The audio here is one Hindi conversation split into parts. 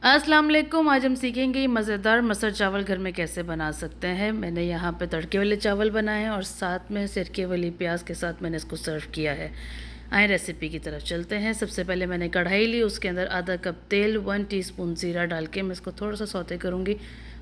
अस्सलाम वालेकुम। आज हम सीखेंगे मज़ेदार मटर चावल घर में कैसे बना सकते हैं। मैंने यहाँ पे तड़के वाले चावल बनाए हैं और साथ में सिरके वाली प्याज के साथ मैंने इसको सर्व किया है। आए रेसिपी की तरफ चलते हैं। सबसे पहले मैंने कढ़ाई ली, उसके अंदर आधा कप तेल, 1 टीस्पून ज़ीरा डाल के मैं इसको थोड़ा सा सौते करूँगी।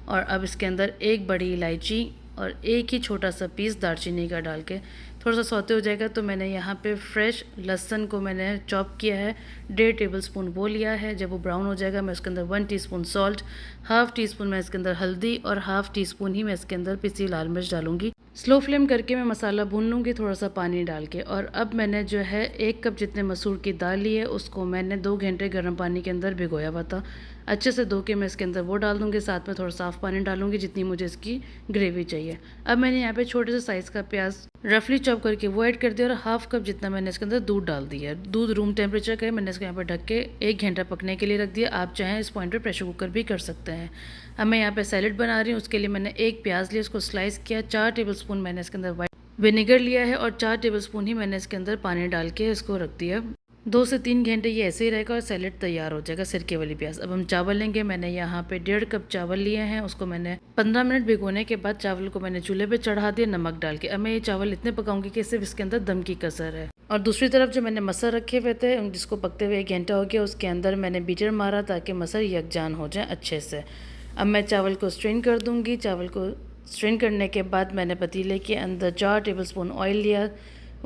और अब इसके अंदर एक बड़ी इलायची और एक ही छोटा सा पीस दालचीनी का डाल के थोड़ा सा सौते हो जाएगा तो मैंने यहाँ पे फ्रेश लहसुन को मैंने चॉप किया है, 1.5 टेबलस्पून वो लिया है। जब वो ब्राउन हो जाएगा मैं उसके अंदर 1 टीस्पून सॉल्ट, हाफ़ टीस्पून मैं इसके अंदर हल्दी और हाफ़ टीस्पून ही मैं इसके अंदर पिसी लाल मिर्च डालूंगी। स्लो फ्लेम करके मैं मसाला भून लूँगी थोड़ा सा पानी डाल के। और अब मैंने जो है 1 कप जितने मसूर की दाल ली है उसको मैंने 2 घंटे गर्म पानी के अंदर भिगोया हुआ था। अच्छे से धो के मैं इसके अंदर वो डाल दूँगी, साथ में थोड़ा साफ़ पानी डालूँगी जितनी मुझे इसकी ग्रेवी चाहिए। अब मैंने यहाँ पे छोटे से साइज़ का प्याज रफली चॉप करके वो ऐड कर दिया और हाफ़ कप जितना मैंने इसके अंदर दूध डाल दिया। दूध रूम टेम्परेचर का है, मैंने इसको यहाँ पर ढक के 1 घंटा पकने के लिए रख दिया। आप चाहें इस पॉइंट पर प्रेशर कुकर भी कर सकते हैं। अब मैं यहाँ पे सैलेड बना रही हूँ, उसके लिए मैंने 1 प्याज लिया, उसको स्लाइस किया, 4 टेबलस्पून मैंने इसके अंदर वाइट विनेगर लिया है और 4 टेबलस्पून ही मैंने इसके अंदर पानी डाल के इसको रख दिया। 2 से 3 घंटे ये ऐसे ही रहेगा और सैलेड तैयार हो जाएगा सिरके वाली प्याज। अब हम चावल लेंगे। मैंने यहाँ पे 1.5 कप चावल लिए हैं, उसको मैंने 15 मिनट भिगोने के बाद चावल को मैंने चूल्हे पे चढ़ा दिया नमक डाल के। अब मैं ये चावल इतने पकाऊंगी कि सिर्फ इसके अंदर दम की कसर है। और दूसरी तरफ जो मैंने मसर रखे हुए थे जिसको पकते हुए 1 घंटा हो गया, उसके अंदर मैंने बीटर मारा ताकि मसर यकजान हो जाए अच्छे से। अब मैं चावल को स्ट्रेन कर दूँगी। चावल को स्ट्रेन करने के बाद मैंने पतीले के अंदर 4 टेबलस्पून ऑयल लिया,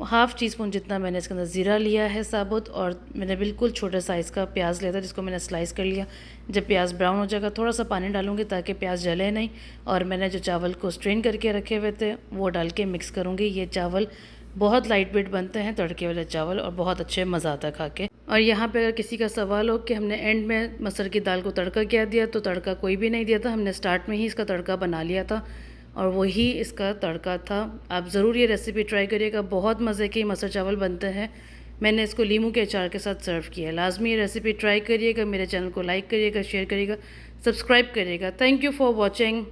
हाफ़ टीस्पून जितना मैंने इसके अंदर ज़ीरा लिया है साबुत, और मैंने बिल्कुल छोटे साइज़ का प्याज लिया था जिसको मैंने स्लाइस कर लिया। जब प्याज ब्राउन हो जाएगा थोड़ा सा पानी डालूंगी ताकि प्याज जले नहीं, और मैंने जो चावल को स्ट्रेन करके रखे हुए थे वो डाल के मिक्स करूँगी। ये चावल बहुत लाइट वेट बनते हैं तड़के वाले चावल और बहुत अच्छे मज़ा आता है खा के। और यहाँ पे अगर किसी का सवाल हो कि हमने एंड में मसर की दाल को तड़का क्या दिया, तो तड़का कोई भी नहीं दिया था, हमने स्टार्ट में ही इसका तड़का बना लिया था और वही इसका तड़का था। आप ज़रूर ये रेसिपी ट्राई करिएगा, बहुत मज़े के मसर चावल बनते हैं। मैंने इसको लीमू के अचार के साथ सर्व किया है। लाजमी ये रेसिपी ट्राई करिएगा। मेरे चैनल को लाइक करिएगा, शेयर करिएगा, सब्सक्राइब करिएगा। Thank you for watching.